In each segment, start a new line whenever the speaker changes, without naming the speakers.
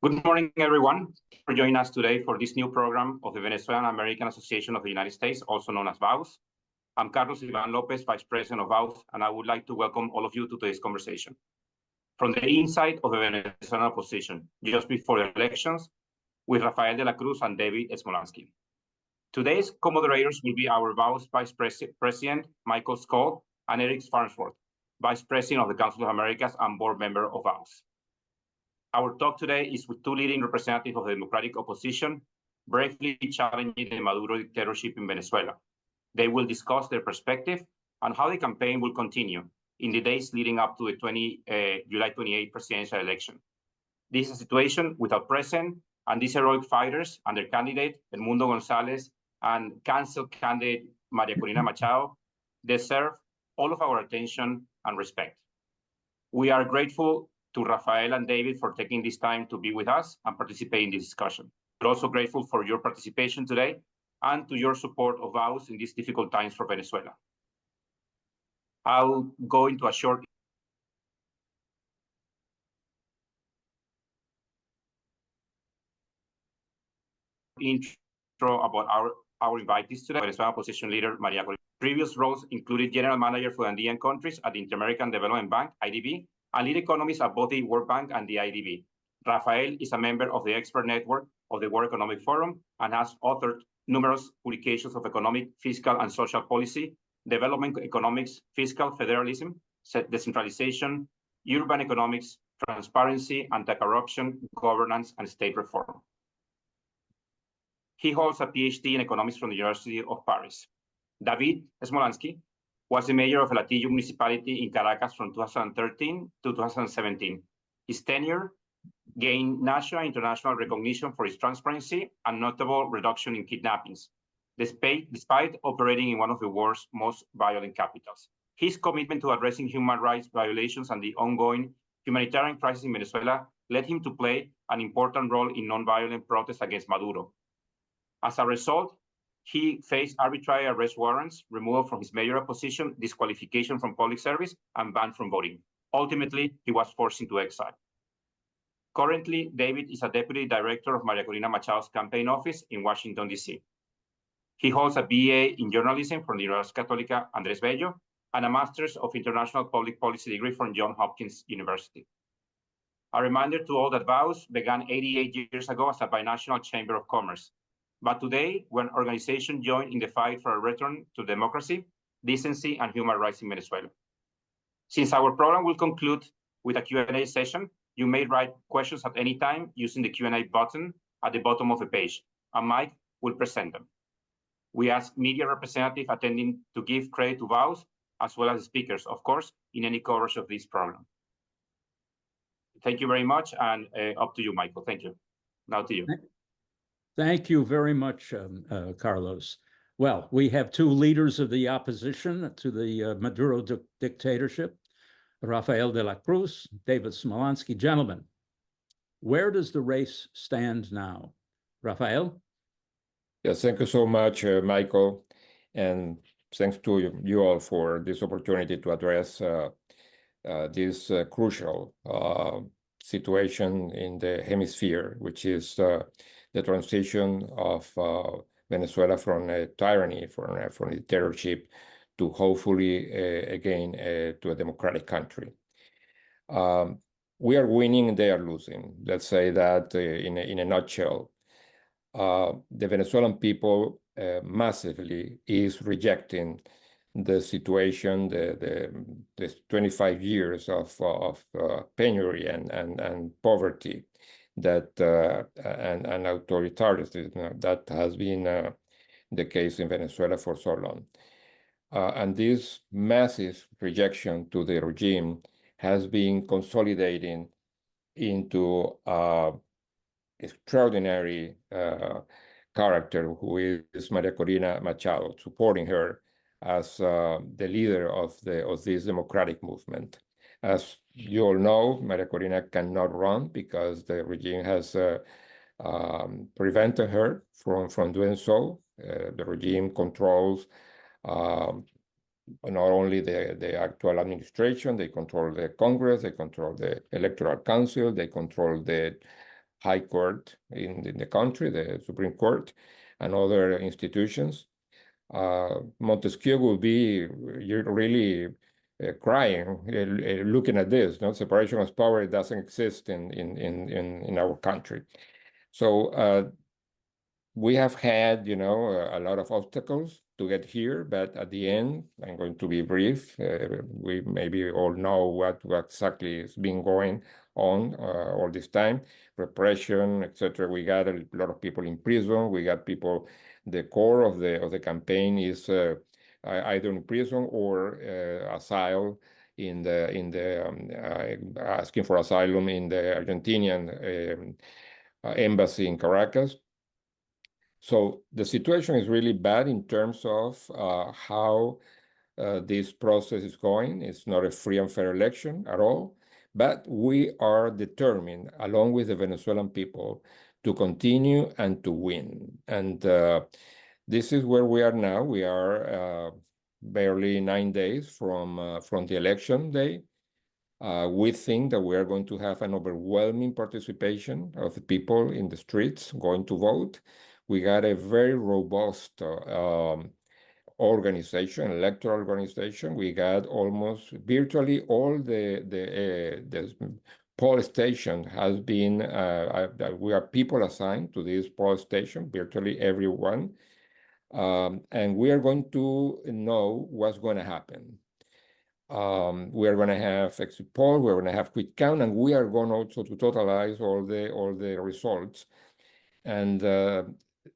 Good morning, everyone, for joining us today for this new program of the Venezuelan American Association of the United States, also known as VAUS. I'm Carlos Ivan Lopez, Vice President of VAUS, and I would like to welcome all of you to today's conversation. From the inside of the Venezuelan opposition, just before the elections, with Rafael de la Cruz and David Smolansky. Today's co-moderators will be our VAUS Vice President, Michael Scott, and Eric Farnsworth, Vice President of the Council of Americas and board member of VAUS. Our talk today is with two leading representatives of the Democratic opposition, bravely challenging the Maduro dictatorship in Venezuela. They will discuss their perspective and how the campaign will continue in the days leading up to the July 28 presidential election. This is a situation without precedent, and these heroic fighters and their candidate, Edmundo Gonzalez, and canceled candidate Maria Corina Machado, deserve all of our attention and respect. We are grateful to Rafael and David for taking this time to be with us and participate in this discussion. We're also grateful for your participation today and to your support of VAUS in these difficult times for Venezuela. I'll go into a short intro about our invitees today, Venezuelan opposition leader Maria Corina. Previous roles included General Manager for Andean countries at the Inter-American Development Bank, IDB, and lead economist at both the World Bank and the IDB. Rafael is a member of the expert network of the World Economic Forum and has authored numerous publications of economic, fiscal, and social policy, development economics, fiscal federalism, decentralization, urban economics, transparency, anti-corruption, governance, and state reform. He holds a PhD in economics from the University of Paris. David Smolansky was the mayor of Latillo municipality in Caracas from 2013 to 2017. His tenure gained national and international recognition for its transparency and notable reduction in kidnappings, despite operating in one of the world's most violent capitals. His commitment to addressing human rights violations and the ongoing humanitarian crisis in Venezuela led him to play an important role in nonviolent protests against Maduro. As a result, he faced arbitrary arrest warrants, removal from his mayoral position, disqualification from public service, and ban from voting. Ultimately, he was forced into exile. Currently, David is a deputy director of Maria Corina Machado's campaign office in Washington, D.C. He holds a BA in journalism from the Universidad Católica Andrés Bello and a master's of international public policy degree from Johns Hopkins University. A reminder to all that VAUS began 88 years ago as a binational chamber of commerce. But today, we're an organization joined in the fight for a return to democracy, decency, and human rights in Venezuela. Since our program will conclude with a Q&A session, you may write questions at any time using the Q&A button at the bottom of the page, and Mike will present them. We ask media representatives attending to give credit to VAUS, as well as speakers, of course, in any coverage of this program. Thank you very much, and up to you, Michael. Thank you. Now to you.
Thank you very much, Carlos. Well, we have two leaders of the opposition to the Maduro dictatorship, Rafael de la Cruz, David Smolansky. Gentlemen, where does the race stand now? Rafael?
Yes, thank you so much, Michael, and thanks to you all for this opportunity to address this crucial situation in the hemisphere, which is the transition of Venezuela from a tyranny, from a dictatorship, to hopefully, again, to a democratic country. We are winning, they are losing. Let's say that in a nutshell. The Venezuelan people massively is rejecting the situation, the 25 years of penury and poverty that and authoritarianism that has been the case in Venezuela for so long. And this massive rejection to the regime has been consolidating into extraordinary character who is Maria Corina Machado, supporting her as the leader of this democratic movement. As you all know, Maria Corina cannot run because the regime has prevented her from doing so. The regime controls not only the actual administration, they control the Congress, they control the Electoral Council, they control the high court in the country, the Supreme Court, and other institutions. Montesquieu will be really crying, looking at this. No, separation of power doesn't exist in our country. So we have had, a lot of obstacles to get here, but at the end, I'm going to be brief. We maybe all know what exactly has been going on all this time, repression, etc. We got a lot of people in prison. We got people. The core of the campaign is either in prison or asylum asking for asylum in the Argentinian embassy in Caracas. So the situation is really bad in terms of how this process is going. It's not a free and fair election at all, but we are determined, along with the Venezuelan people, to continue and to win. And this is where we are now. We are barely 9 days from the election day. We think that we are going to have an overwhelming participation of the people in the streets going to vote. We got a very robust organization, electoral organization. We got almost virtually all the poll station has been, we have people assigned to this poll station, virtually everyone. And we are going to know what's going to happen. We are going to have exit poll, we're going to have quick count, and we are going also to totalize all the results. And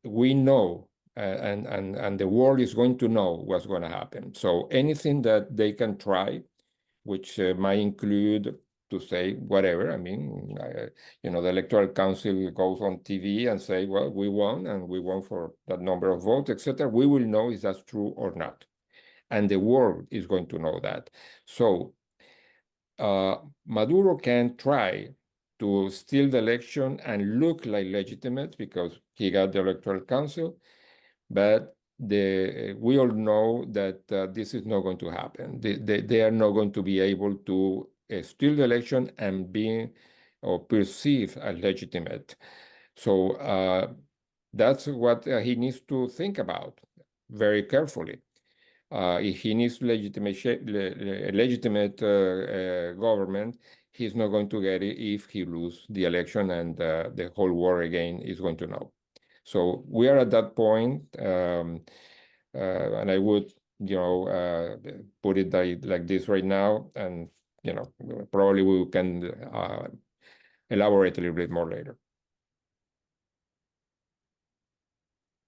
we know, and the world is going to know what's going to happen. So anything that they can try, which might include to say whatever. I mean, the Electoral Council goes on TV and say, well, we won, and we won for that number of votes, etc. We will know if that's true or not. And the world is going to know that. So Maduro can try to steal the election and look like legitimate because he got the Electoral Council, but we all know that this is not going to happen. They are not going to be able to steal the election and be or perceive as legitimate. So that's what he needs to think about very carefully. If he needs legitimate government, he's not going to get it if he loses the election, and the whole world again is going to know. So we are at that point, and I would, put it like this right now, and probably we can elaborate a little bit more later.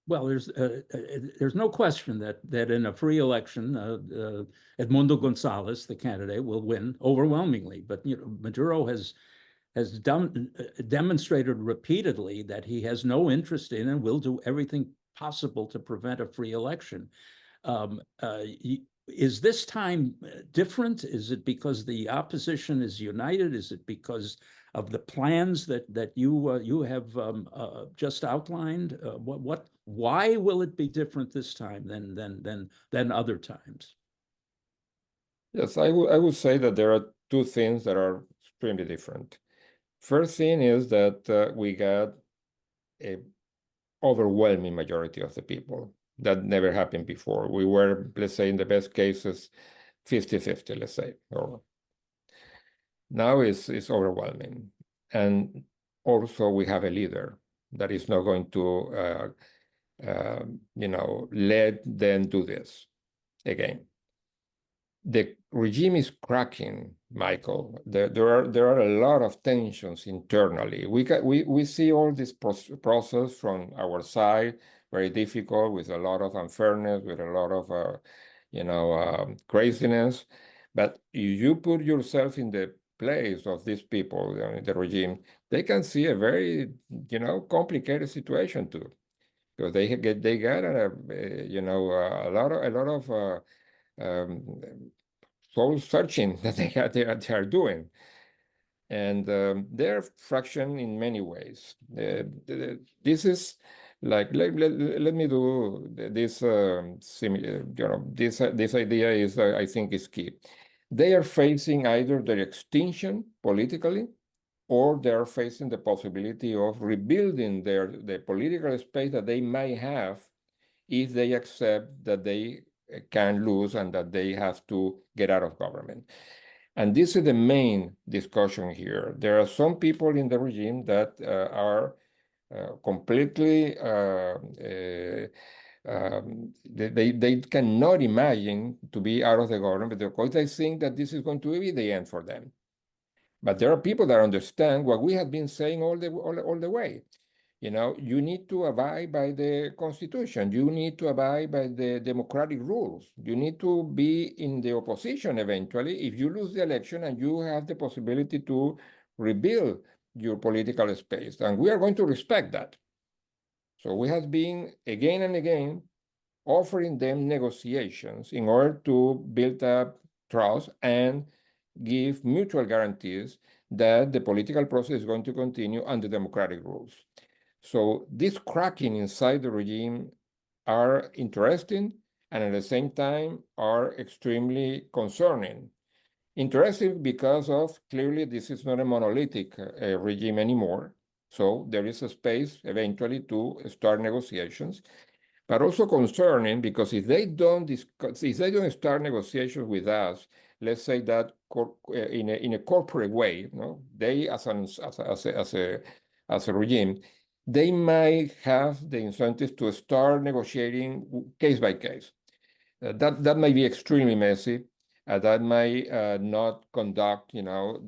Well, there's no question that in a free election, Edmundo Gonzalez, the candidate, will win overwhelmingly. But Maduro has demonstrated repeatedly that he has no interest in and will do everything possible to prevent a free election. Is this time different? Is it because the opposition is united? Is it because of the plans that you have just outlined? Why will it be different this time than other times?
Yes, I would say that there are two things that are extremely different. First thing is that we got an overwhelming majority of the people. That never happened before. We were, let's say, in the best cases, 50-50, let's say. Or now it's overwhelming. And also we have a leader that is not going to, let them do this again. The regime is cracking, Michael. There are a lot of tensions internally. We see all this process from our side, very difficult, with a lot of unfairness, with a lot of craziness. But if you put yourself in the place of these people, the regime, they can see a very complicated situation too, because they got a lot of soul searching that they are doing, and they're fractioned in many ways. This is like let me do this. This idea is I think is key. They are facing either their extinction politically, or they're facing the possibility of rebuilding the political space that they might have if they accept that they can lose and that they have to get out of government. And this is the main discussion here. There are some people in the regime that are completely, they cannot imagine to be out of the government because they think that this is going to be the end for them. But there are people that understand what we have been saying all the way. You know, you need to abide by the Constitution. You need to abide by the democratic rules. You need to be in the opposition eventually if you lose the election and you have the possibility to rebuild your political space. And we are going to respect that. So we have been again and again offering them negotiations in order to build up trust and give mutual guarantees that the political process is going to continue under democratic rules. So these cracking inside the regime are interesting and at the same time are extremely concerning. Interesting because of clearly this is not a monolithic regime anymore. So there is a space eventually to start negotiations, but also concerning because if they don't start negotiations with us, let's say that in a corporate way, you know, they as a regime, they might have the incentive to start negotiating case by case. That might be extremely messy. That might not conduct, you know,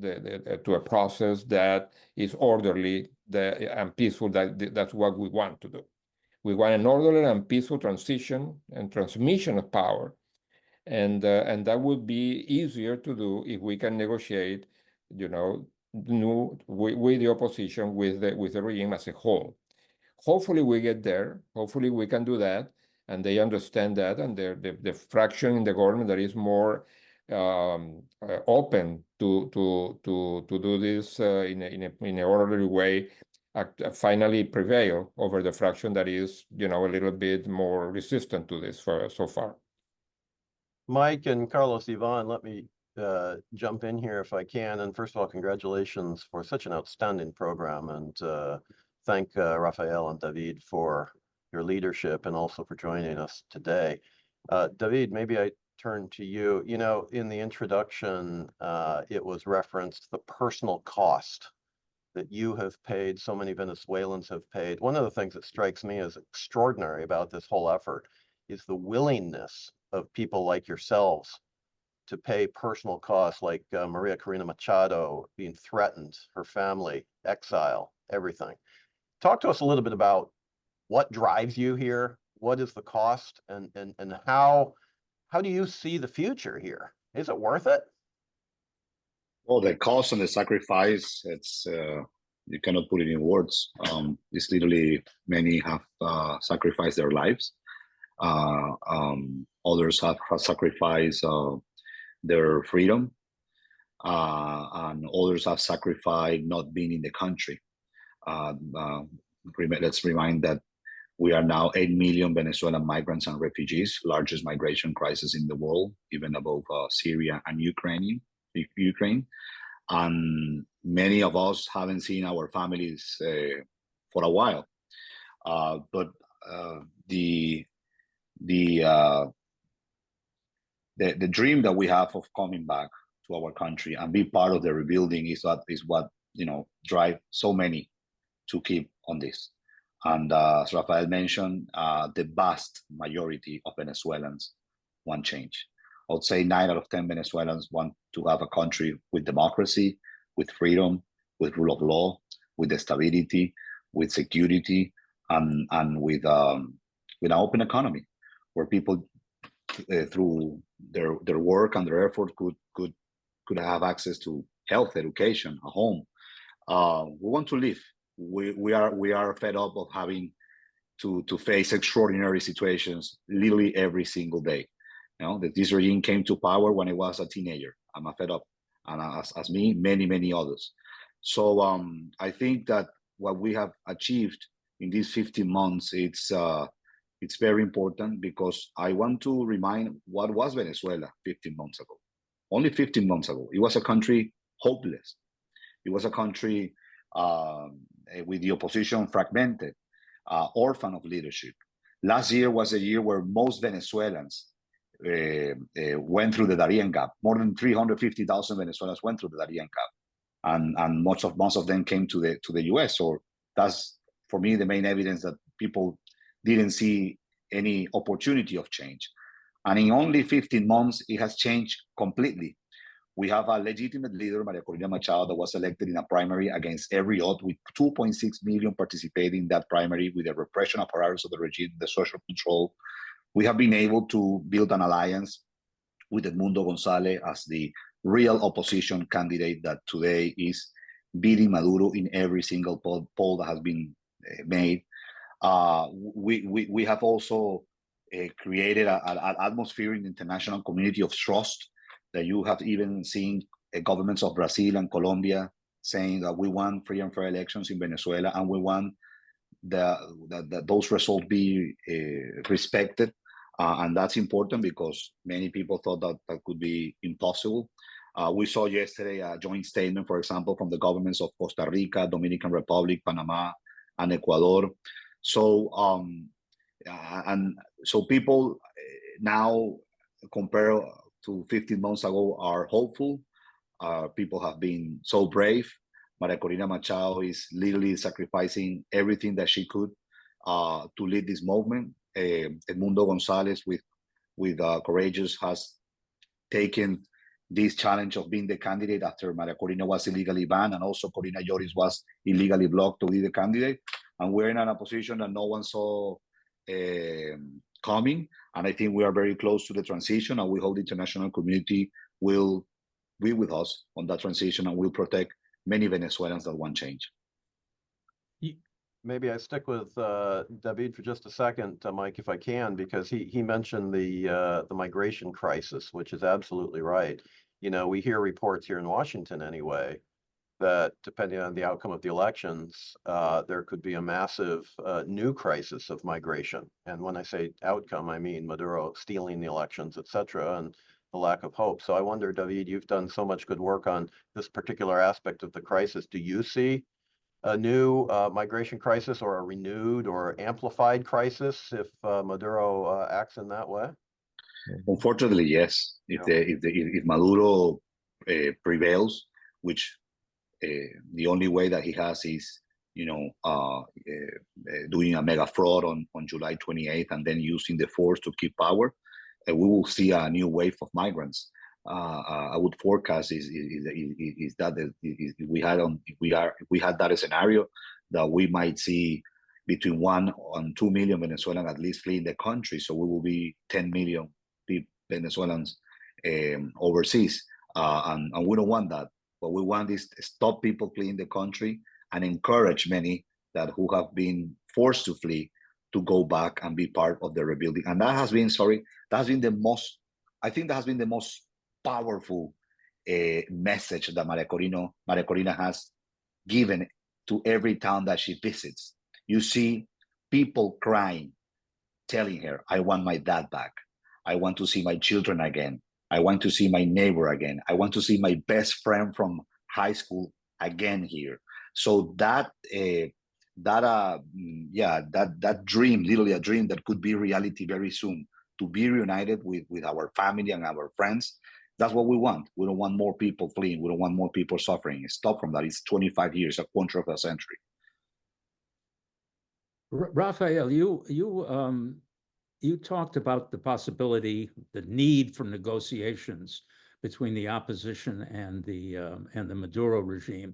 to a process that is orderly and peaceful. That's what we want to do. We want an orderly and peaceful transition and transmission of power, and that would be easier to do if we can negotiate, you know, with the opposition, with the regime as a whole. Hopefully we get there. Hopefully we can do that, and they understand that, and the fraction in the government that is more open to do this in an orderly way finally prevail over the fraction that is, you know, a little bit more resistant to this so far.
Mike and Carlos Iván, let me jump in here if I can. And first of all, congratulations for such an outstanding program, and thank Rafael and David for your leadership and also for joining us today. David, maybe I turn to you. You know, in the introduction, it was referenced the personal cost that you have paid, so many Venezuelans have paid. One of the things that strikes me as extraordinary about this whole effort is the willingness of people like yourselves to pay personal costs, like Maria Corina Machado being threatened, her family, exile, everything. Talk to us a little bit about what drives you here, what is the cost, and how do you see the future here? Is it worth it?
Well, the cost and the sacrifice, it's you cannot put it in words. It's literally, many have sacrificed their lives. Others have sacrificed their freedom, and others have sacrificed not being in the country. Let's remind that we are now 8 million Venezuelan migrants and refugees, largest migration crisis in the world, even above Syria and Ukraine. And many of us haven't seen our families for a while. But the dream that we have of coming back to our country and be part of the rebuilding is what drive so many to keep on this. And as Rafael mentioned, the vast majority of Venezuelans want change. I would say 9 out of 10 Venezuelans want to have a country with democracy, with freedom, with rule of law, with stability, with security, and with an open economy, where people through their work and their effort could have access to health, education, a home. We want to live. We are fed up of having to face extraordinary situations literally every single day. You know, that this regime came to power when I was a teenager. I'm fed up, and as me, many others. So I think that what we have achieved in these 15 months, it's very important, because I want to remind what was Venezuela 15 months ago. Only 15 months ago, it was a country hopeless. It was a country with the opposition fragmented, orphan of leadership. Last year was a year where most Venezuelans went through the Darien Gap. More than 350,000 Venezuelans went through the Darien Gap, and most of them came to the U.S. So that's, for me, the main evidence that people didn't see any opportunity of change. And in only 15 months, it has changed completely. We have a legitimate leader, Maria Corina Machado, that was elected in a primary against every odds, with 2.6 million participating in that primary, with the repression apparatus of the regime, the social control. We have been able to build an alliance with Edmundo Gonzalez as the real opposition candidate that today is beating Maduro in every single poll that has been made. We have also created an atmosphere in the international community of trust, that you have even seen governments of Brazil and Colombia saying that we want free and fair elections in Venezuela, and we want that those results be respected. And that's important because many people thought that that could be impossible. We saw yesterday a joint statement, for example, from the governments of Costa Rica, Dominican Republic, Panama, and Ecuador. So, and so people now, compare to 15 months ago, are hopeful. People have been so brave. Maria Corina Machado is literally sacrificing everything that she could to lead this movement. Edmundo Gonzalez, with Courageous, has taken this challenge of being the candidate after Maria Corina was illegally banned, and also Corina Yoris was illegally blocked to be the candidate. And we're in a position that no one saw coming. And I think we are very close to the transition, and we hope the international community will be with us on that transition and will protect many Venezuelans that want change.
Maybe I stick with David for just a second, Mike, if I can, because he mentioned the migration crisis, which is absolutely right. You know, we hear reports here in Washington anyway, that depending on the outcome of the elections, there could be a massive new crisis of migration. And when I say outcome, I mean Maduro stealing the elections, et cetera, and the lack of hope. So I wonder, David, you've done so much good work on this particular aspect of the crisis. Do you see a new migration crisis, or a renewed or amplified crisis, if Maduro acts in that way?
Unfortunately, yes. If Maduro prevails, which the only way that he has is, doing a mega fraud on July 28th and then using the force to keep power, we will see a new wave of migrants. I would forecast is that if we had that scenario, that we might see between 1 and 2 million Venezuelans at least fleeing the country. So we will be 10 million Venezuelans overseas, and we don't want that. What we want is to stop people fleeing the country and encourage many that who have been forced to flee to go back and be part of the rebuilding. And that has been, the most powerful message that Maria Corina has given to every town that she visits. You see people crying, telling her, I want my dad back. I want to see my children again. I want to see my neighbor again. I want to see my best friend from high school again here. So that dream, literally a dream that could be reality very soon, to be reunited with our family and our friends, that's what we want. We don't want more people fleeing. We don't want more people suffering. Stop from that. It's 25 years, a quarter of a century.
Rafael, you talked about the possibility, the need for negotiations between the opposition and the Maduro regime.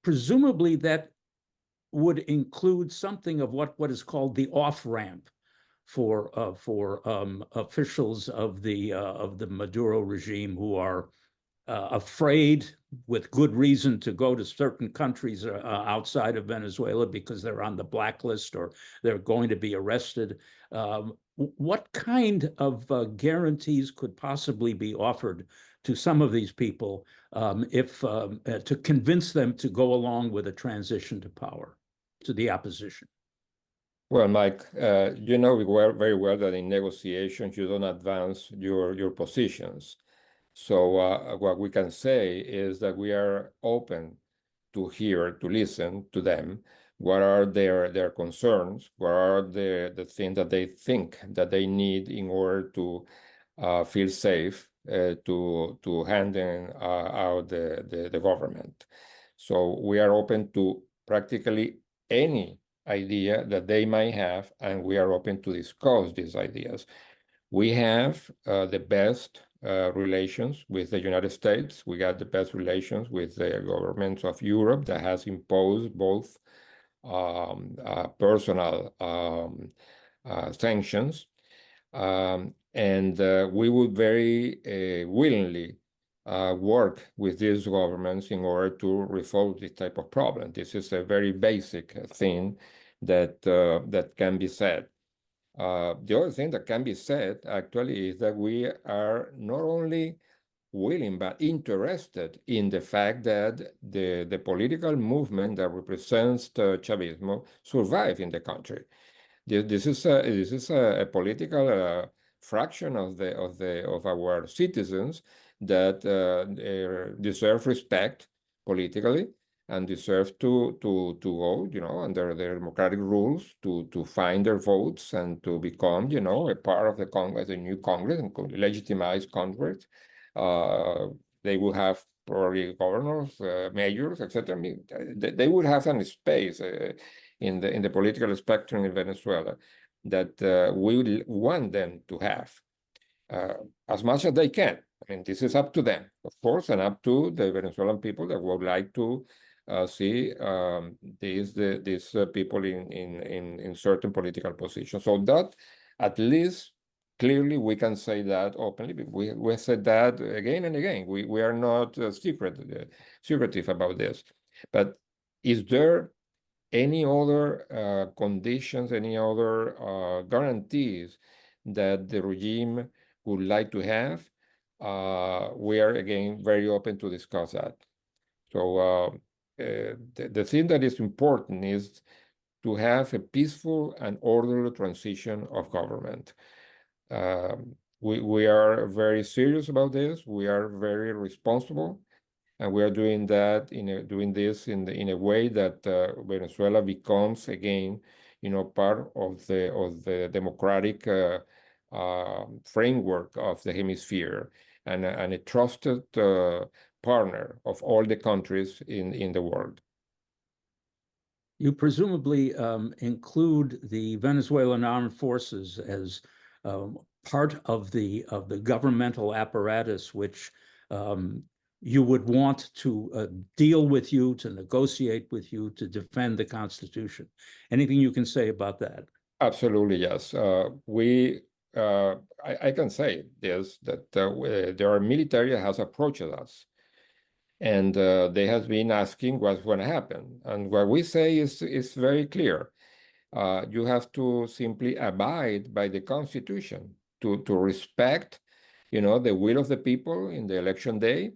Presumably, that would include something of what is called the off-ramp for officials of the Maduro regime who are afraid, with good reason, to go to certain countries outside of Venezuela because they're on the blacklist or they're going to be arrested. What kind of guarantees could possibly be offered to some of these people to convince them to go along with a transition to power, to the opposition?
Well, Mike, you know very well that in negotiations you don't advance your positions. So what we can say is that we are open to hear, to listen to them. What are their concerns? What are the things that they think that they need in order to feel safe to handing out the government? So we are open to practically any idea that they might have, and we are open to discuss these ideas. We have the best relations with the United States. We got the best relations with the governments of Europe that has imposed both personal sanctions. And we would very willingly work with these governments in order to resolve this type of problem. This is a very basic thing that that can be said. The other thing that can be said actually is that we are not only willing but interested in the fact that the political movement that represents the Chavismo survive in the country. This is a political fraction of our citizens that deserve respect politically and deserve to go, under their democratic rules to find their votes and to become, a part of the Congress, a new Congress, and legitimize Congress. They will have probably governors, mayors, etc. I mean, they would have some space in the political spectrum in Venezuela that we want them to have as much as they can. I mean, this is up to them, of course, and up to the Venezuelan people that would like to see these people in certain political positions. So that, at least, clearly we can say that openly. We said that again and again. We are not secretive about this. But is there any other conditions, any other guarantees that the regime would like to have? We are, again, very open to discuss that. So the thing that is important is to have a peaceful and orderly transition of government. We are very serious about this. We are very responsible, and we are doing that doing this in a way that Venezuela becomes again, part of the democratic framework of the hemisphere and a trusted partner of all the countries in the world.
You presumably include the Venezuelan armed forces as part of the governmental apparatus, which you would want to deal with you, to negotiate with you, to defend the Constitution. Anything you can say about that? Absolutely,
yes. I can say this, that there are military that has approached us, and they have been asking what's going to happen. And what we say is very clear. You have to simply abide by the Constitution, to respect, the will of the people in the election day,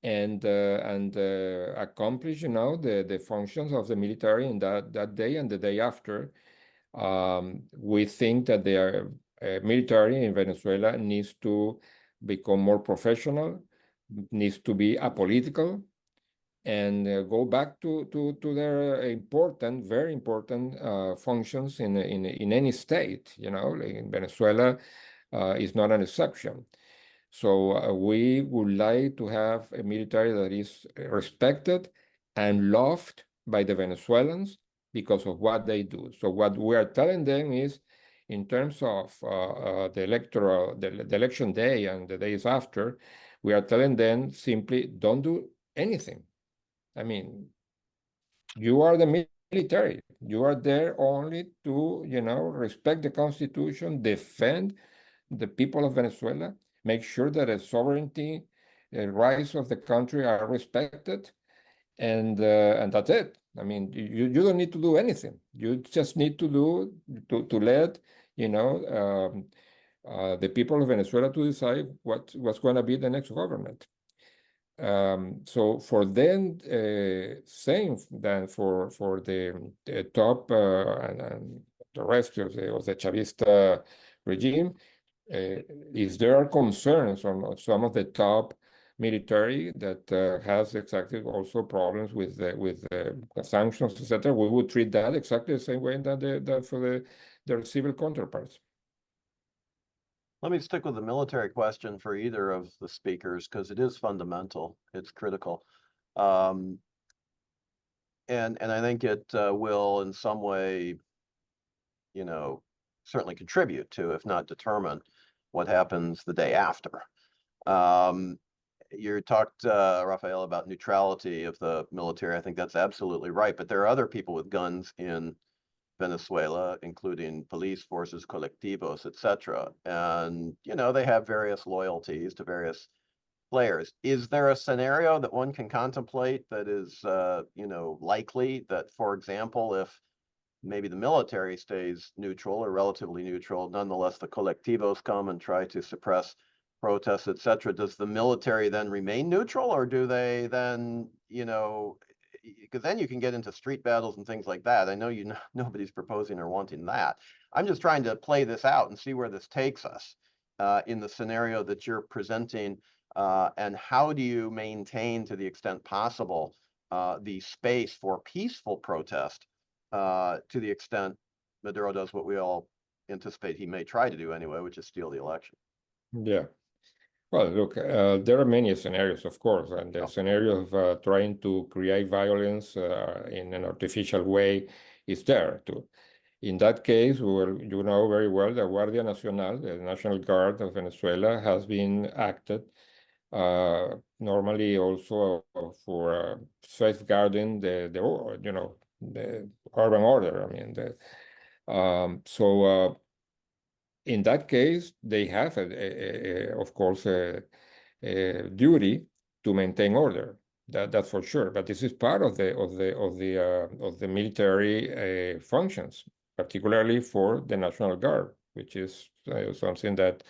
and accomplish, the functions of the military in that day and the day after. We think that the military in Venezuela needs to become more professional, needs to be apolitical, and go back to their very important functions in any state. Like in Venezuela is not an exception. So we would like to have a military that is respected and loved by the Venezuelans because of what they do. So what we are telling them is, in terms of the election day and the days after, we are telling them simply, don't do anything. I mean, you are the military. You are there only to, respect the Constitution, defend the people of Venezuela, make sure that the sovereignty, rights of the country are respected, and that's it. I mean, you don't need to do anything. You just need to let the people of Venezuela to decide what's going to be the next government. So for them, same than for the top and the rest of the Chavista regime, if there are concerns on some of the top military that has exactly also problems with sanctions, etc., we would treat that exactly the same way that for their civil counterparts.
Let me stick with the military question for either of the speakers because it is fundamental. It's critical. And I think it will in some way, you know, certainly contribute to, if not determine, what happens the day after. You talked, Rafael, about neutrality of the military. I think that's absolutely right. But there are other people with guns in Venezuela, including police forces, colectivos, etc. And, you know, they have various loyalties to various players. Is there a scenario that one can contemplate that is, you know, likely that, for example, if maybe the military stays neutral or relatively neutral, nonetheless, the colectivos come and try to suppress protests, etc. Does the military then remain neutral, or do they then, you know, because then you can get into street battles and things like that. I know nobody's proposing or wanting that. I'm just trying to play this out and see where this takes us in the scenario that you're presenting, and how do you maintain, to the extent possible, the space for peaceful protest to the extent Maduro does what we all anticipate he may try to do anyway, which is steal the election.
Yeah. Well, look, there are many scenarios, of course, and the scenario of trying to create violence in an artificial way is there too. In that case, you know very well, the Guardia Nacional, the National Guard of Venezuela, has been acted normally also for safeguarding the you know, the urban order. I mean, in that case, they have, of course, a duty to maintain order. That's for sure. But this is part of the military functions, particularly for the National Guard, which is something that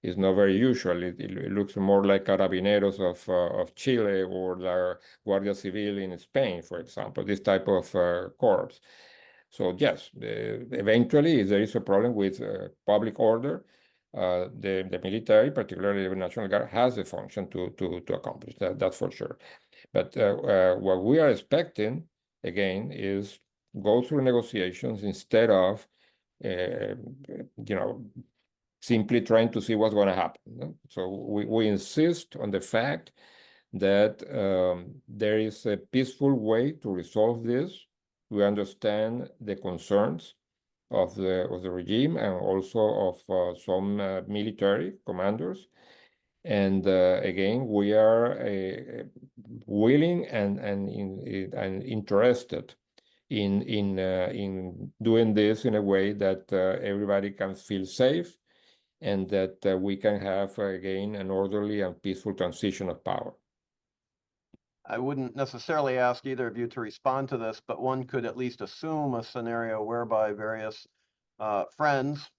is not very usual. It looks more like Carabineros of Chile or the Guardia Civil in Spain, for example. This type of corps. So yes, eventually, if there is a problem with public order, the military, particularly the National Guard, has a function to accomplish that. That's for sure. But what we are expecting, again, is go through negotiations instead of, you know, simply trying to see what's going to happen. So we insist on the fact that there is a peaceful way to resolve this. We understand the concerns of the regime and also of some military commanders. And again, we are willing and interested in doing this in a way that everybody can feel safe and that we can have, again, an orderly and peaceful transition of power.
I wouldn't necessarily ask either of you to respond to this, but one could at least assume a scenario whereby various friends,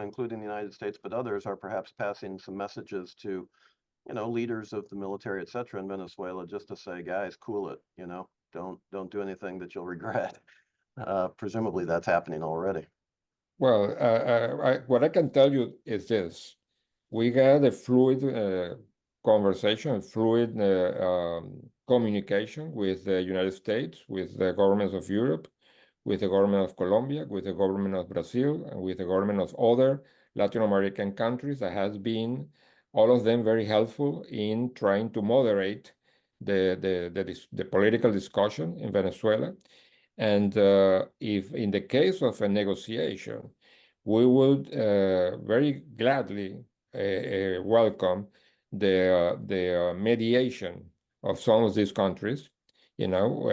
including the United States, but others, are perhaps passing some messages to, you know, leaders of the military, et cetera, in Venezuela, just to say, guys, cool it, you know, don't do anything that you'll regret. Presumably that's happening already.
Well, what I can tell you is this. We got a fluid conversation, fluid communication with the United States, with the governments of Europe, with the government of Colombia, with the government of Brazil, and with the government of other Latin American countries that has been, all of them, very helpful in trying to moderate the political discussion in Venezuela. And if in the case of a negotiation, we would very gladly welcome the mediation of some of these countries. You know,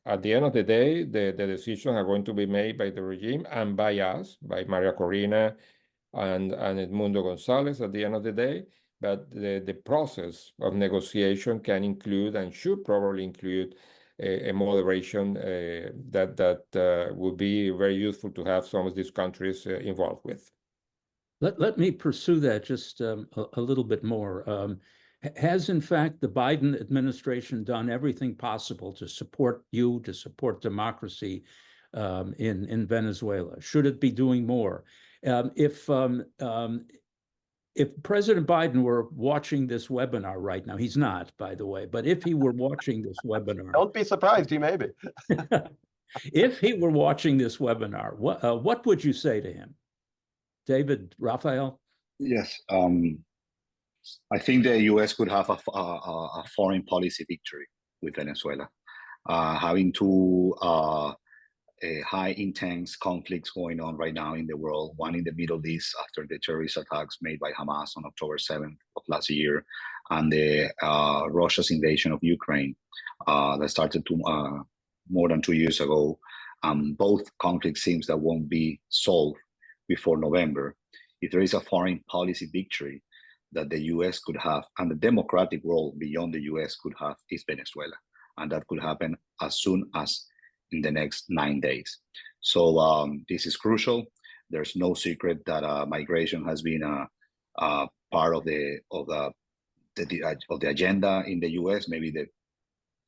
at the end of the day, the decisions are going to be made by the regime and by us, by Maria Corina and Edmundo Gonzalez at the end of the day. But the process of negotiation can include and should probably include a moderation that would be very useful to have some of these countries involved with.
Let me pursue that just a little bit more. Has, in fact, the Biden administration done everything possible to support you, to support democracy in Venezuela? Should it be doing more? If President Biden were watching this webinar right now, he's not, by the way, but if he were watching this webinar,
Don't be surprised, he may be.
if he were watching this webinar, what would you say to him? David, Rafael?
Yes, I think the U.S. could have a foreign policy victory with Venezuela. Having two high intense conflicts going on right now in the world, one in the Middle East after the terrorist attacks made by Hamas on October 7th of last year, and the Russia's invasion of Ukraine that started more than 2 years ago. Both conflicts seems that won't be solved before November. If there is a foreign policy victory that the US could have, and the democratic world beyond the US could have, is Venezuela. And that could happen as soon as in the next 9 days. So this is crucial. There's no secret that migration has been a part of the agenda in the US. Maybe the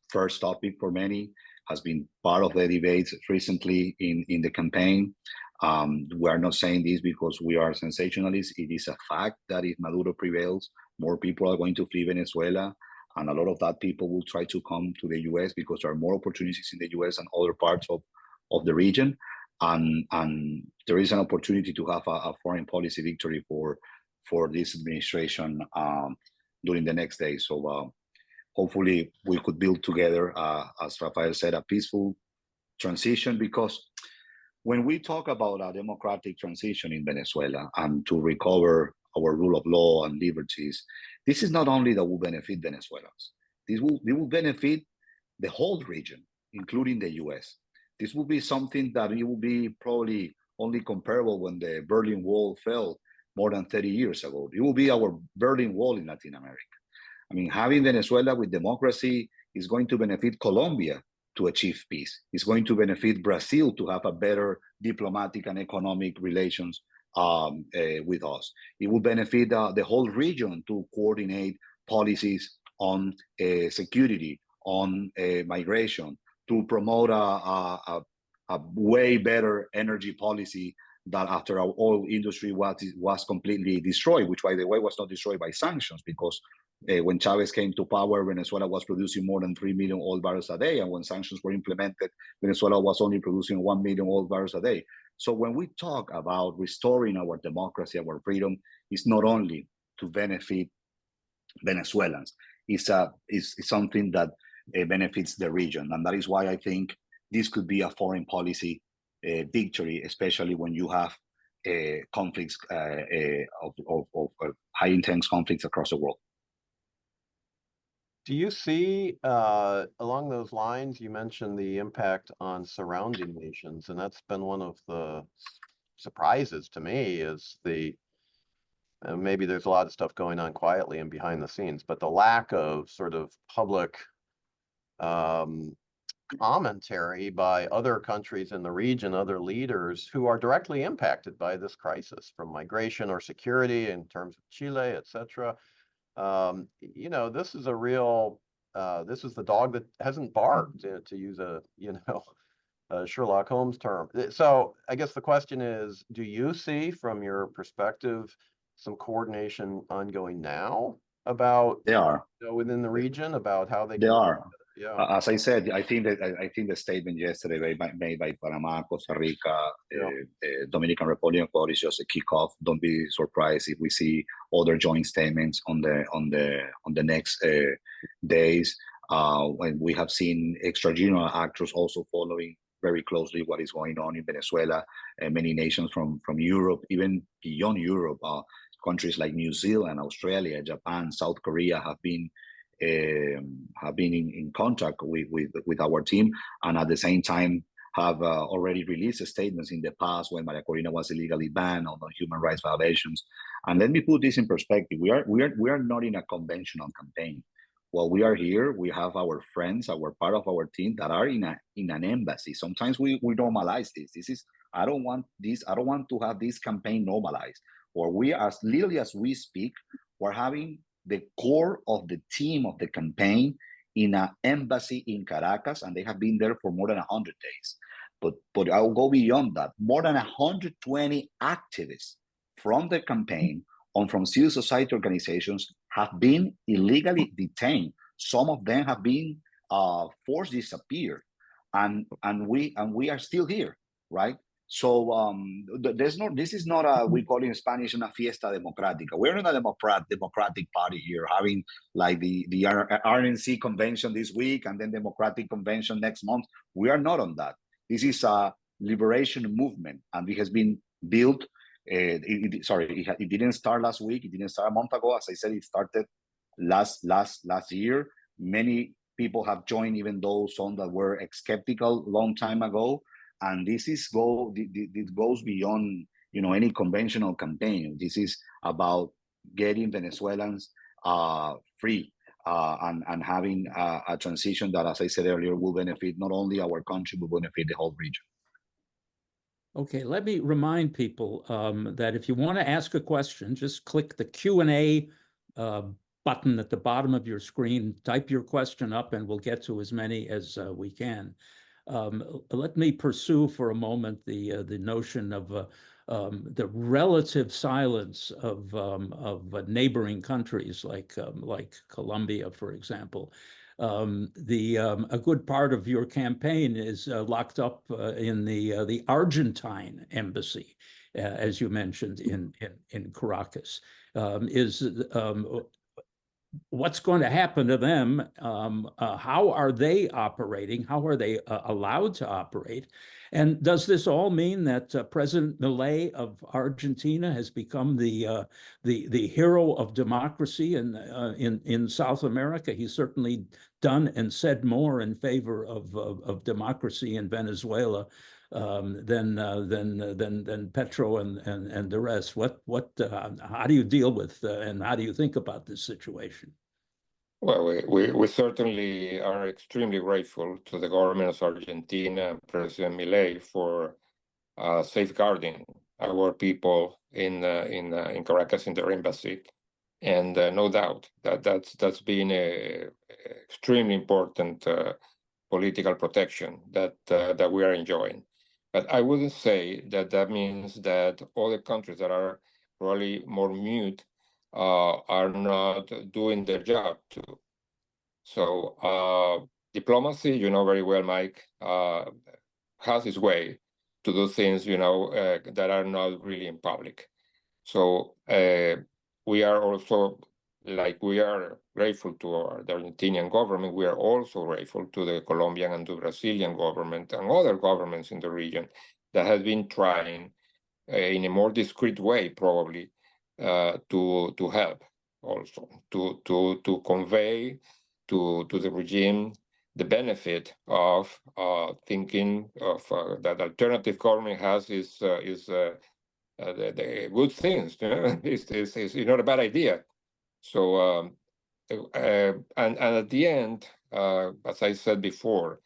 first topic for many, has been part of the debates recently in the campaign. We are not saying this because we are sensationalists. It is a fact that if Maduro prevails, more people are going to flee Venezuela. And a lot of that people will try to come to the US because there are more opportunities in the US and other parts of the region. And there is an opportunity to have a foreign policy victory for this administration during the next day. So hopefully we could build together, as Rafael said, a peaceful transition, because when we talk about a democratic transition in Venezuela and to recover our rule of law and liberties, this is not only that will benefit Venezuelans, this will benefit the whole region, including the US. This will be something that it will be probably only comparable when the Berlin Wall fell more than 30 years ago. It will be our Berlin Wall in Latin America. I mean, having Venezuela with democracy is going to benefit Colombia to achieve peace. It's going to benefit Brazil to have a better diplomatic and economic relations with us. It will benefit the whole region to coordinate policies on security, on migration, to promote a way better energy policy that after our oil industry was completely destroyed, which, by the way, was not destroyed by sanctions, because when Chavez came to power, Venezuela was producing more than 3 million oil barrels a day. And when sanctions were implemented, Venezuela was only producing 1 million oil barrels a day. So when we talk about restoring our democracy, our freedom, it's not only to benefit Venezuelans, it's something that benefits the region. And that is why I think this could be a foreign policy victory, especially when you have conflicts of high intense conflicts across the world.
Do you see, along those lines, you mentioned the impact on surrounding nations, and that's been one of the surprises to me, is maybe there's a lot of stuff going on quietly and behind the scenes, but the lack of sort of public commentary by other countries in the region, other leaders who are directly impacted by this crisis, from migration or security in terms of Chile, et cetera. This is a real, this is the dog that hasn't barked, to use a Sherlock Holmes term. So I guess the question is, do you see, from your perspective, some coordination ongoing now about within the region about how they
are?
Yeah.
As I said, I think the statement yesterday made by Panama, Costa Rica, Dominican Republic, Ecuador is just a kickoff. Don't be surprised if we see other joint statements on the next days. When we have seen extra-regional actors also following very closely what is going on in Venezuela, and many nations from Europe, even beyond Europe, countries like New Zealand, Australia, Japan, South Korea have been in contact with our team, and at the same time have already released statements in the past when Maria Corina was illegally banned on human rights violations. And let me put this in perspective: we are not in a conventional campaign. While we are here, we have our friends, our part of our team that are in an embassy. Sometimes we normalize this. I don't want to have this campaign normalized. Or we, as literally as we speak, we're having the core of the team of the campaign in an embassy in Caracas, and they have been there for more than 100 days. But I'll go beyond that. More than 120 activists from the campaign and from civil society organizations have been illegally detained. Some of them have been forced disappear, and we are still here, right? So this is not a, we call it in Spanish, una fiesta democrática. We're in a democratic party here, having like the RNC convention this week and then Democratic convention next month. We are not on that. This is a liberation movement, and it has been built. It didn't start last week. It didn't start a month ago. As I said, it started last year. Many people have joined, even those some that were skeptical long time ago. And this goes beyond, you know, any conventional campaign. This is about getting Venezuelans free and having a transition that, as I said earlier, will benefit not only our country, but benefit the whole region.
Okay, let me remind people that if you want to ask a question, just click the Q&A button at the bottom of your screen, type your question up, and we'll get to as many as we can. Let me pursue for a moment the notion of the relative silence of neighboring countries like Colombia, for example. A good part of your campaign is locked up in the Argentine embassy, as you mentioned in Caracas. What's going to happen to them? How are they operating? How are they allowed to operate? And does this all mean that President Milei of Argentina has become the hero of democracy in South America? He's certainly done and said more in favor of democracy in Venezuela than Petro and the rest. How do you deal with and how do you think about this situation?
Well, we certainly are extremely grateful to the government of Argentina and President Milei for safeguarding our people in Caracas in their embassy, and no doubt that's been a extremely important political protection that we are enjoying. But I wouldn't say that means that other countries that are probably more mute are not doing their job too. So diplomacy, you know very well, Mike, has its way to do things, you know, that are not really in public. So we are also, like we are grateful to the Argentinian government, we are also grateful to the Colombian and the Brazilian government and other governments in the region that have been trying in a more discreet way, probably, to help also, to convey to the regime the benefit of thinking of that alternative government has is the good things. You know? It's not a bad idea. So and at the end, as I said before,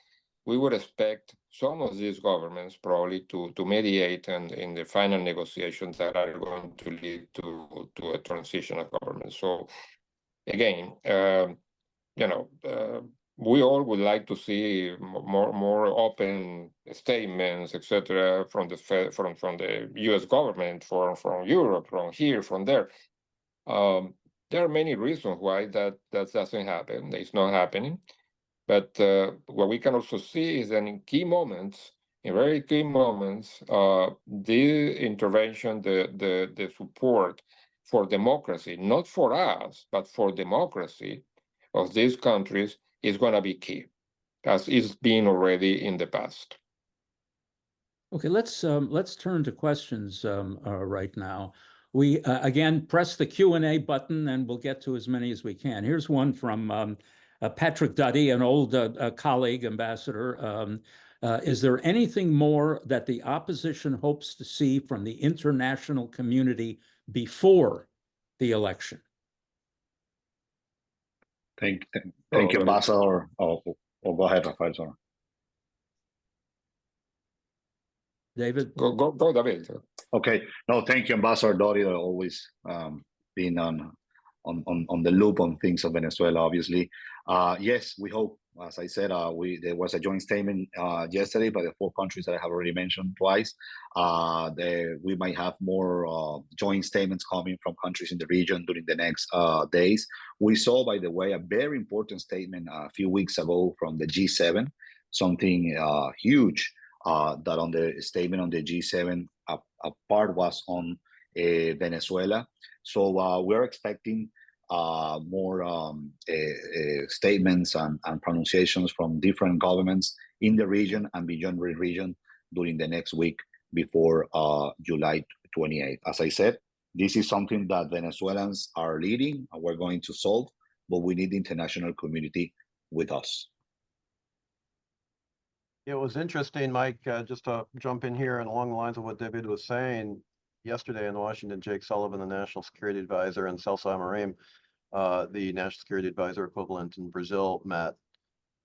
we would expect some of these governments probably to mediate in the final negotiations that are going to lead to a transition of government. So again, you know, we all would like to see more open statements, etc., from the U.S. government, from Europe, from here, from there. There are many reasons why that doesn't happen. It's not happening. But what we can also see is that in key moments, in very key moments, the intervention, the support for democracy, not for us, but for democracy of these countries is going to be key, as it's been already in the past.
Okay, let's turn to questions right now. We again press the Q&A button, and we'll get to as many as we can. Here's one from Patrick Duddy, an old colleague, ambassador. Is there anything more that the opposition hopes to see from the international community before the election?
Thank you, Ambassador. Oh, go ahead, Rafael. Sorry.
David?
Go, David.
Okay. No, thank you, Ambassador Dory, always being on the loop on things of Venezuela, obviously. Yes, we hope As I said, there was a joint statement yesterday by the 4 countries that I have already mentioned twice. We might have more joint statements coming from countries in the region during the next days. We saw, by the way, a very important statement a few weeks ago from the G7, something huge, that on the statement on the G7, a part was on Venezuela. So we're expecting more statements and pronunciations from different governments in the region and beyond the region during the next week before July 28th. As I said, this is something that Venezuelans are leading and we're going to solve, but we need the international community with us.
It was interesting, Mike, just to jump in here and along the lines of what David was saying. Yesterday in Washington, Jake Sullivan, the National Security Advisor, and Celso Amorim, the National Security Advisor equivalent in Brazil, met.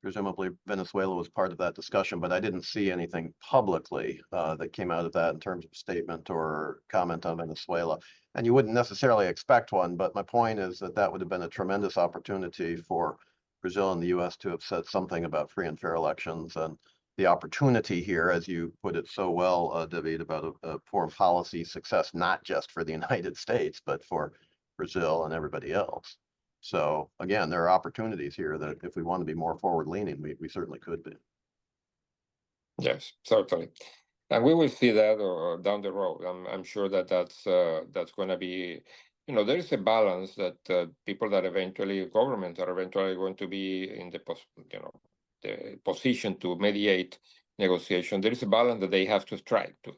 Presumably Venezuela was part of that discussion, but I didn't see anything publicly that came out of that in terms of statement or comment on Venezuela. And you wouldn't necessarily expect one, but my point is that that would have been a tremendous opportunity for Brazil and the US to have said something about free and fair elections, and the opportunity here, as you put it so well, David, about a foreign policy success, not just for the United States, but for Brazil and everybody else. So again, there are opportunities here that if we want to be more forward-leaning, we certainly could be.
Yes, certainly. And we will see that down the road. I'm sure that that's going to be, there is a balance that people that governments are eventually going to be in the position to mediate negotiation. There is a balance that they have to strike to.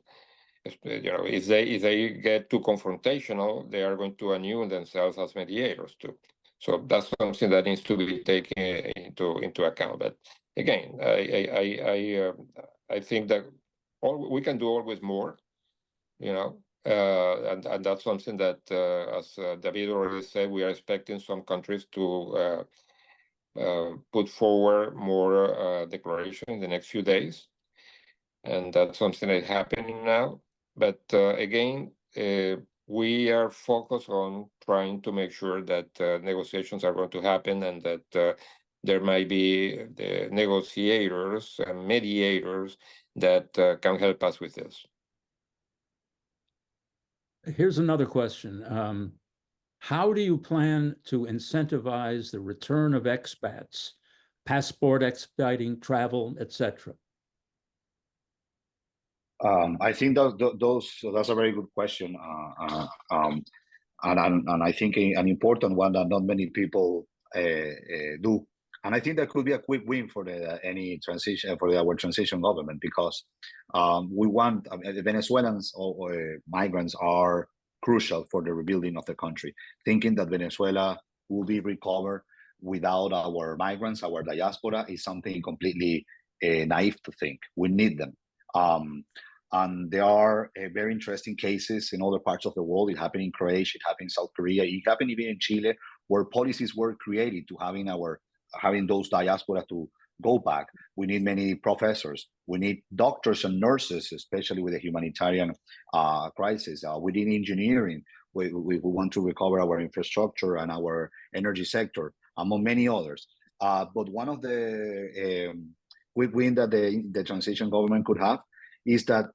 If they get too confrontational, they are going to annul themselves as mediators too. So that's something that needs to be taken into account. But again, I think that we can do always more, and that's something that, as David already said, we are expecting some countries to put forward more declaration in the next few days, and that's something that's happening now. But again, we are focused on trying to make sure that negotiations are going to happen, and that there might be the negotiators and mediators that can help us with this.
Here's another question. How do you plan to incentivize the return of expats, passport expediting, travel, etc.?
I think that's a very good question, and I think an important one that not many people do. And I think that could be a quick win for any transition for our transition government, because we want the Venezuelans or migrants are crucial for the rebuilding of the country. Thinking that Venezuela will be recovered without our migrants, our diaspora, is something completely naive to think. We need them. And there are very interesting cases in other parts of the world. It happened in Croatia, it happened in South Korea, it happened even in Chile, where policies were created to having those diaspora to go back. We need many professors. We need doctors and nurses, especially with the humanitarian crisis. We need engineering. We want to recover our infrastructure and our energy sector, among many others. But one of the quick win that the transition government could have is that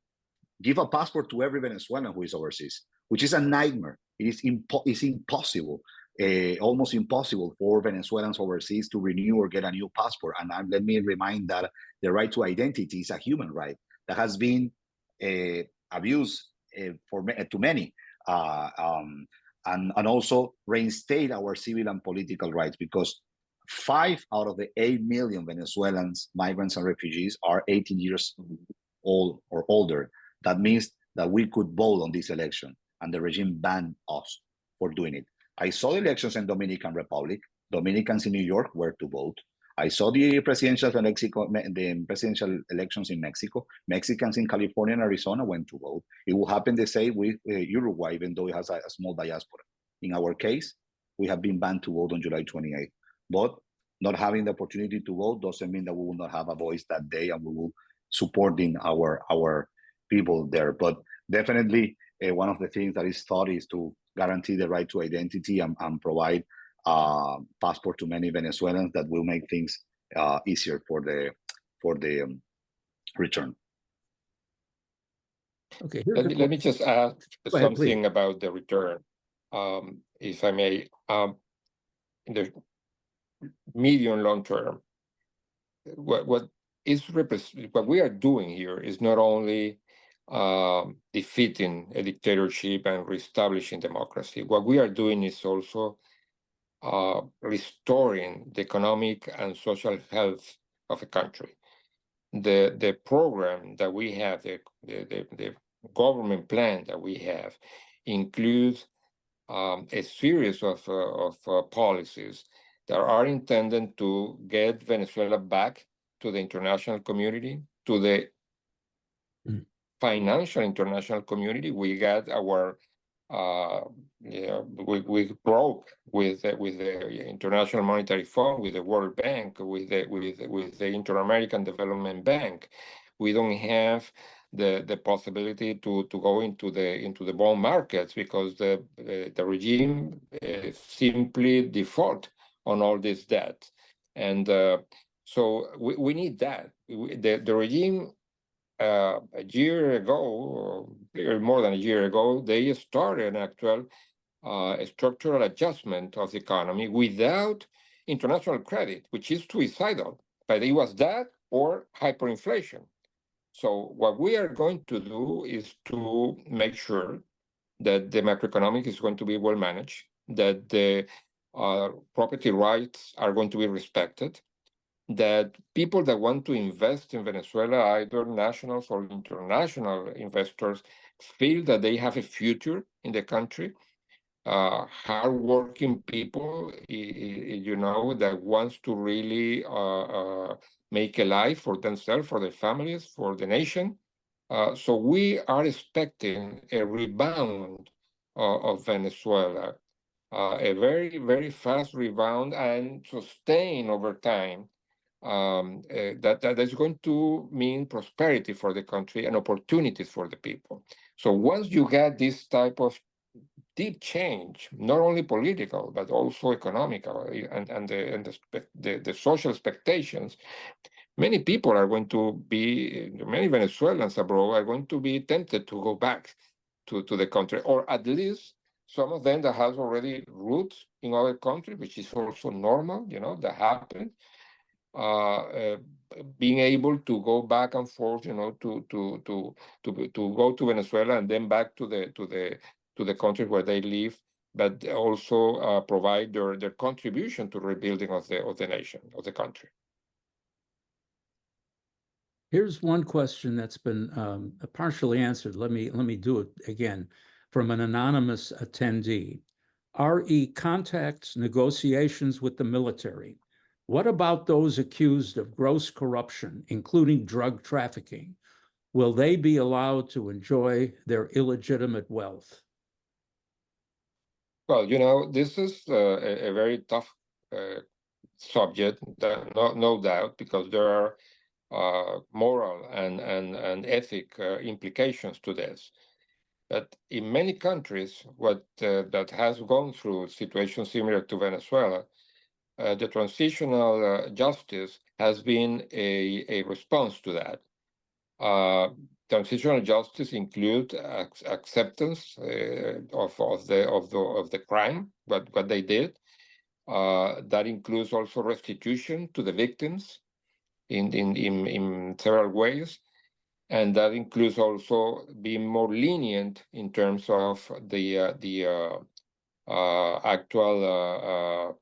give a passport to every Venezuelan who is overseas, which is a nightmare. It's impossible, almost impossible for Venezuelans overseas to renew or get a new passport. And let me remind that the right to identity is a human right that has been abused to many. And also reinstate our civil and political rights, because 5 out of the 8 million Venezuelans, migrants and refugees, are 18 years old or older. That means that we could vote on this election, and the regime banned us for doing it. I saw the elections in Dominican Republic. Dominicans in New York were to vote. I saw the presidential elections in Mexico. Mexicans in California and Arizona went to vote. It will happen the same with Uruguay, even though it has a small diaspora. In our case, we have been banned to vote on July 28th. But not having the opportunity to vote doesn't mean that we will not have a voice that day, and we will supporting our people there. But definitely one of the things that is thought is to guarantee the right to identity and provide passport to many Venezuelans. That will make things easier for the return.
Okay,
Let me just add
Go ahead, please.
something about the return, if I may. In the medium long term, what we are doing here is not only defeating a dictatorship and reestablishing democracy. What we are doing is also restoring the economic and social health of a country. The program that we have, the government plan that we have, includes a series of policies that are intended to get Venezuela back to the international community, to the financial international community. We got our we broke with the International Monetary Fund, with the World Bank, with the Inter-American Development Bank. We don't have the possibility to go into the bond markets because the regime simply default on all this debt, and so we need that. The regime a year ago, or more than a year ago, they started an actual structural adjustment of the economy without international credit, which is suicidal. But it was that or hyperinflation. So what we are going to do is to make sure that the macroeconomic is going to be well managed, that the property rights are going to be respected, that people that want to invest in Venezuela, either nationals or international investors, feel that they have a future in the country. Hardworking people, that wants to really make a life for themselves, for their families, for the nation. So we are expecting a rebound of Venezuela, a very, very fast rebound and sustain over time. That is going to mean prosperity for the country and opportunities for the people. So once you get this type of deep change, not only political but also economical, and the social expectations, many people are going to be, many Venezuelans abroad are going to be tempted to go back to the country, or at least some of them that has already roots in other countries, which is also normal, that happens. Being able to go back and forth, to go to Venezuela and then back to the country where they live, but also provide their contribution to rebuilding of the nation, of the country.
Here's one question that's been partially answered. Let me do it again from an anonymous attendee. RE contacts negotiations with the military. What about those accused of gross corruption, including drug trafficking? Will they be allowed to enjoy their illegitimate wealth?
Well, this is a very tough subject, no doubt, because there are moral and ethic implications to this. But in many countries, that has gone through situations similar to Venezuela, the transitional justice has been a response to that. Transitional justice include acceptance of the crime, what they did. That includes also restitution to the victims in several ways, and that includes also being more lenient in terms of the actual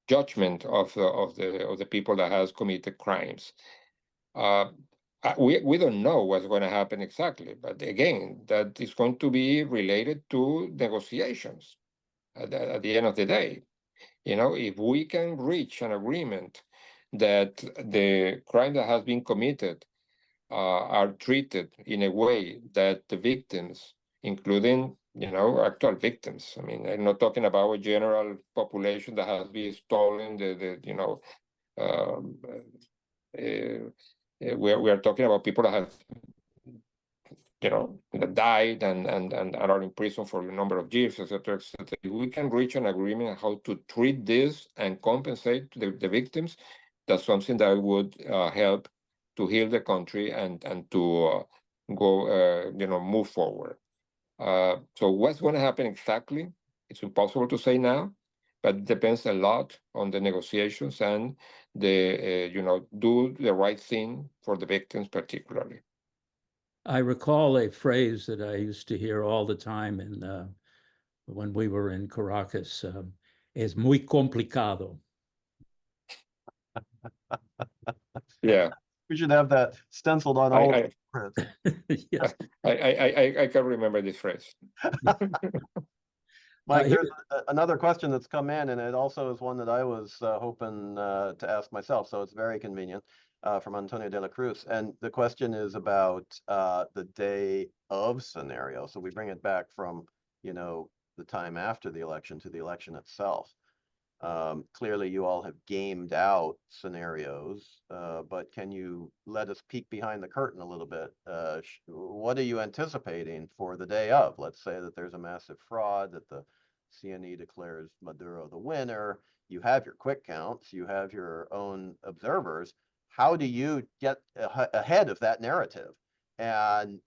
judgment of the people that has committed crimes. We don't know what's going to happen exactly, but again, that is going to be related to negotiations at the end of the day. If we can reach an agreement that the crime that has been committed are treated in a way that the victims, including actual victims. I mean, I'm not talking about a general population that has been stolen. We are talking about people that have that died and are in prison for a number of years, etc., etc. If we can reach an agreement on how to treat this and compensate the victims, that's something that would help to heal the country and to go, move forward. So what's going to happen exactly? It's impossible to say now, but it depends a lot on the negotiations and the, do the right thing for the victims particularly.
I recall a phrase that I used to hear all the time when we were in Caracas, es muy complicado.
Yeah.
We should have that stenciled on all of the
Yeah.
I can remember this phrase.
Mike, there's another question that's come in, and it also is one that I was hoping to ask myself, so it's very convenient, from Antonio de la Cruz. And the question is about the day of scenario. So we bring it back from, the time after the election to the election itself. Clearly, you all have gamed out scenarios, but can you let us peek behind the curtain a little bit? What are you anticipating for the day of? Let's say that there's a massive fraud, that the CNE declares Maduro the winner. You have your quick counts, you have your own observers. How do you get ahead of that narrative and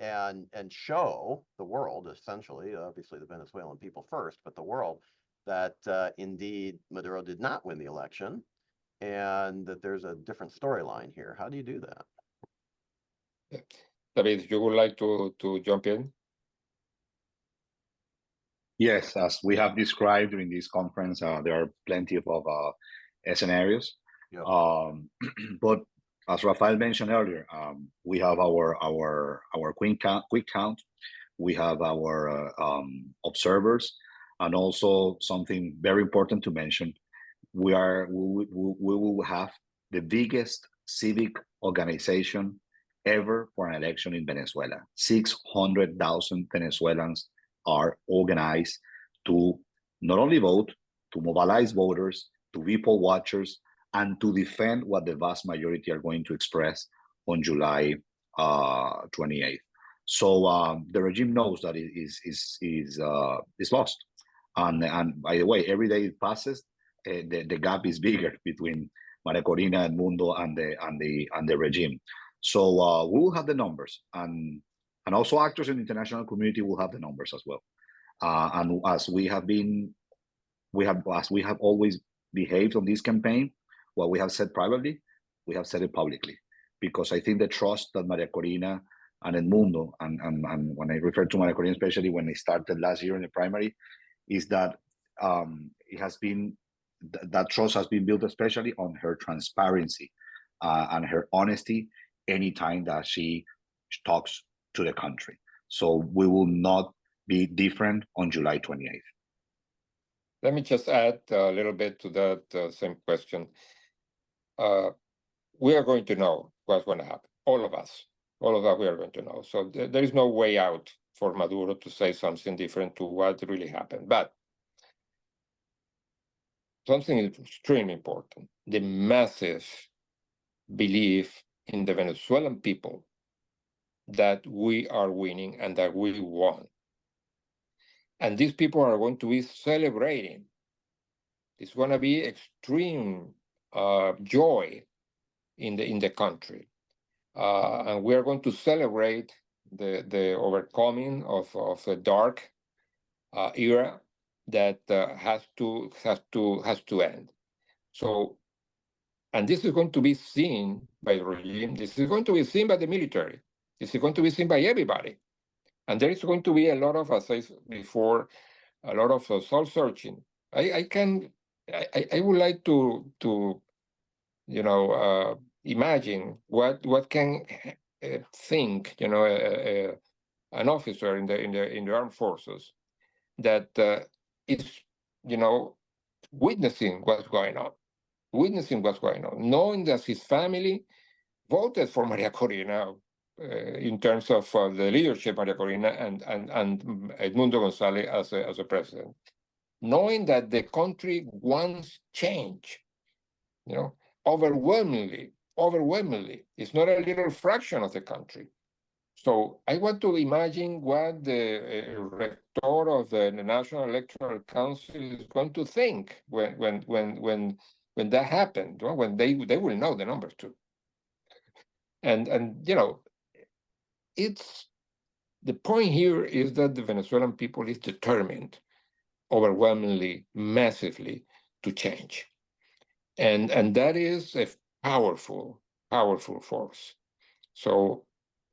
show the world, essentially, obviously the Venezuelan people first, but the world, that indeed Maduro did not win the election and that there's a different storyline here? How do you do that?
David, you would like to jump in?
Yes, as we have described during this conference, there are plenty of scenarios. Yep. But as Rafael mentioned earlier, we have our quick count, we have our observers, and also something very important to mention, we will have the biggest civic organization ever for an election in Venezuela. 600,000 Venezuelans are organized to not only vote, to mobilize voters, to be poll watchers, and to defend what the vast majority are going to express on July 28th. So the regime knows that it is lost. And by the way, every day it passes, the gap is bigger between Maria Corina, Edmundo, and the regime. So we will have the numbers, and also actors in the international community will have the numbers as well. And as we have always behaved on this campaign, what we have said privately, we have said it publicly, because I think the trust that Maria Corina and Edmundo, and when I refer to Maria Corina, especially when they started last year in the primary, is that it has been, that trust has been built especially on her transparency and her honesty anytime that she talks to the country. So we will not be different on July 28th.
Let me just add a little bit to that same question. We are going to know what's going to happen. All of us, we are going to know. So there is no way out for Maduro to say something different to what really happened. But something is extremely important: the massive belief in the Venezuelan people that we are winning and that we won. And these people are going to be celebrating. It's going to be extreme joy in the country. And we are going to celebrate the overcoming of a dark era that has to end. So, and this is going to be seen by the regime. This is going to be seen by the military. This is going to be seen by everybody. And there is going to be a lot of, as I said before, a lot of soul searching. I would like to imagine what can think an officer in the armed forces that is witnessing what's going on, knowing that his family voted for Maria Corina in terms of the leadership, Maria Corina and Edmundo González as a president, knowing that the country wants change, overwhelmingly. It's not a little fraction of the country. So I want to imagine what the rector of the National Electoral Council is going to think when that happened, well, when they will know the numbers too. And you know, it's the point here is that the Venezuelan people is determined, overwhelmingly, massively, to change, and that is a powerful force. So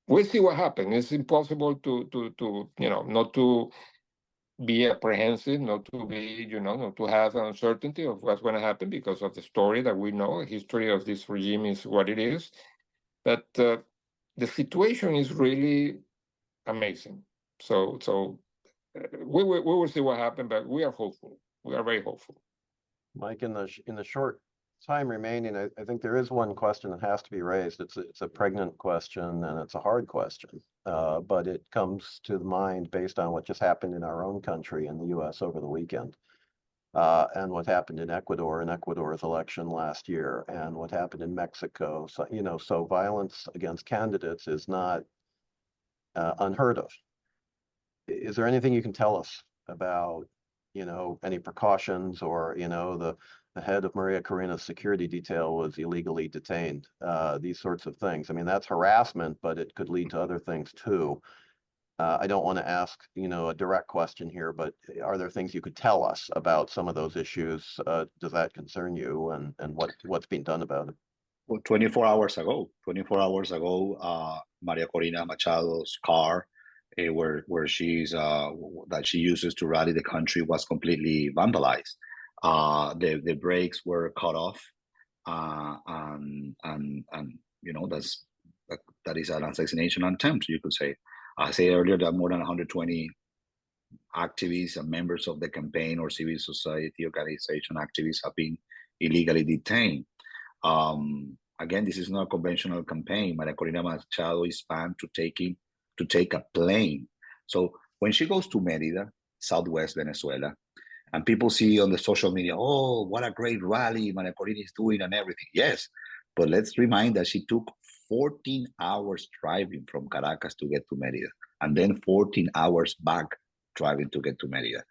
we'll see what happens. It's impossible to you know, not to be apprehensive, not to be, you know, not to have uncertainty of what's going to happen because of the story that we know. The history of this regime is what it is. But the situation is really amazing. So we will see what happens, but we are hopeful. We are very hopeful.
Mike, in the short time remaining, I think there is one question that has to be raised. It's a pregnant question and it's a hard question, but it comes to the mind based on what just happened in our own country in the U.S. over the weekend, and what happened in Ecuador's election last year, and what happened in Mexico. So, you know, so violence against candidates is not unheard of. Is there anything you can tell us about, you know, any precautions, or, you know, the head of Maria Corina's security detail was illegally detained, these sorts of things? I mean, that's harassment, but it could lead to other things too. I don't want to ask, you know, a direct question here, but are there things you could tell us about some of those issues? Does that concern you, and what's being done about it?
Well, 24 hours ago, Maria Corina Machado's car, where she's that she uses to rally the country, was completely vandalized. The brakes were cut off, and you know, that is an assassination attempt, you could say. I said earlier that more than 120 activists and members of the campaign or civil society organization activists have been illegally detained. Again, this is not a conventional campaign. Maria Corina Machado is banned to take a plane. So when she goes to Mérida, southwest Venezuela, and people see on the social media, oh, what a great rally Maria Corina is doing and everything. Yes, but let's remind that she took 14 hours driving from Caracas to get to Mérida, and then 14 hours back driving to get to Mérida.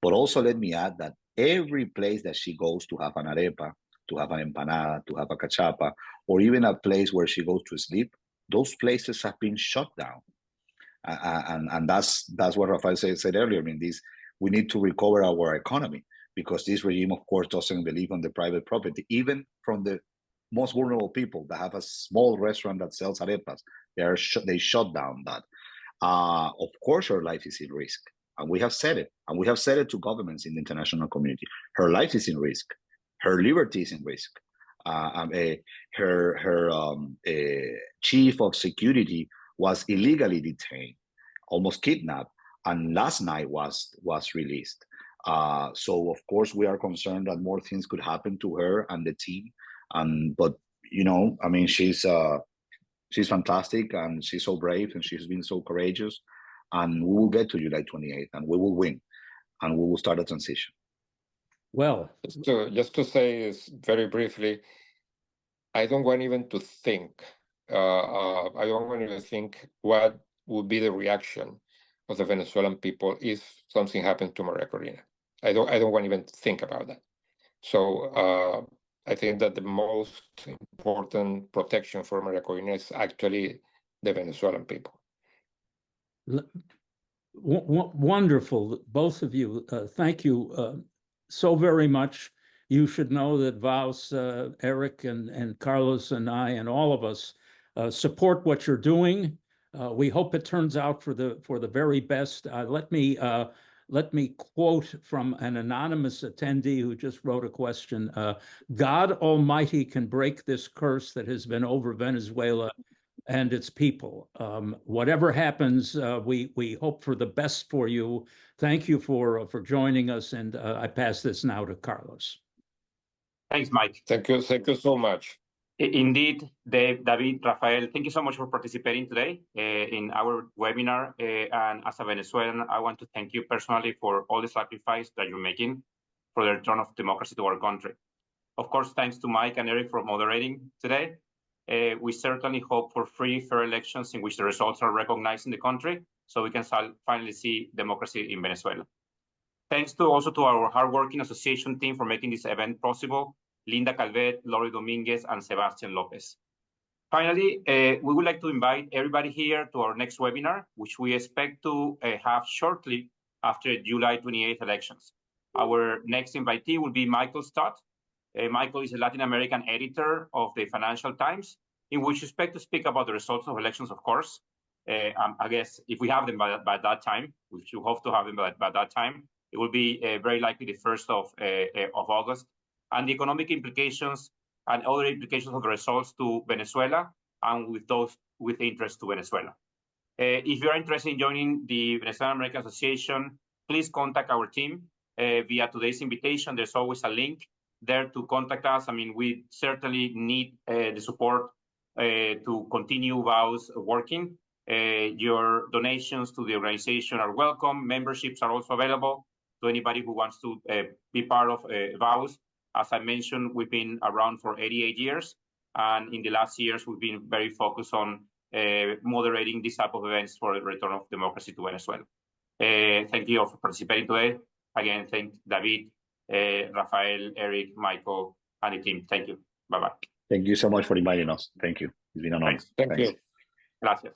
But also let me add that every place that she goes to have an arepa, to have an empanada, to have a cachapa, or even a place where she goes to sleep, those places have been shut down. And that's what Rafael said earlier. I mean, we need to recover our economy, because this regime, of course, doesn't believe on the private property, even from the most vulnerable people that have a small restaurant that sells arepas. They shut down that. Of course, her life is in risk. And we have said it. And we have said it to governments in the international community. Her life is in risk. Her liberty is in risk. Her chief of security was illegally detained, almost kidnapped, and last night was released. So of course we are concerned that more things could happen to her and the team. But you know, I mean, she's fantastic, and she's so brave, and she's been so courageous. And we will get to July 28th, and we will win, and we will start a transition.
Well,
just to say is very briefly, I don't want even to think. I don't want to think what would be the reaction of the Venezuelan people if something happened to Maria Corina. I don't want to even think about that. So I think that the most important protection for Maria Corina is actually the Venezuelan people.
Wonderful, both of you. Thank you so very much. You should know that Vaus, Eric, and Carlos, and I, and all of us support what you're doing. We hope it turns out for the very best. Let me quote from an anonymous attendee who just wrote a question. God Almighty can break this curse that has been over Venezuela and its people. Whatever happens, we hope for the best for you. Thank you for joining us, and I pass this now to Carlos.
Thanks, Mike.
Thank you so much.
Indeed, David, Rafael, thank you so much for participating today in our webinar. And as a Venezuelan, I want to thank you personally for all the sacrifice that you're making for the return of democracy to our country. Of course, thanks to Mike and Eric for moderating today. we certainly hope for free, fair elections in which the results are recognized in the country, so we can finally see democracy in Venezuela. Thanks also to our hardworking association team for making this event possible, Linda Calvet, Lori Dominguez, and Sebastian Lopez. Finally, we would like to invite everybody here to our next webinar, which we expect to have shortly after July 28th elections. Our next invitee will be Michael Stott. Michael is a Latin American editor of the Financial Times, in which we expect to speak about the results of elections, of course. I guess if we have them by that time, which we hope to have them by that time, it will be very likely the 1st of August, and the economic implications and other implications of the results to Venezuela and with interest to Venezuela. If you're interested in joining the Venezuelan American Association, please contact our team via today's invitation. There's always a link there to contact us. I mean, we certainly need the support to continue VAUS working. Your donations to the organization are welcome. Memberships are also available to anybody who wants to be part of VAUS. As I mentioned, we've been around for 88 years. And in the last years, we've been very focused on moderating this type of events for the return of democracy to Venezuela. Thank you all for participating today. Again, thank David, Rafael, Eric, Michael, and the team. Thank you. Bye-bye.
Thank you so much for inviting us. Thank you. It's been an honor.
Thank you.
Gracias.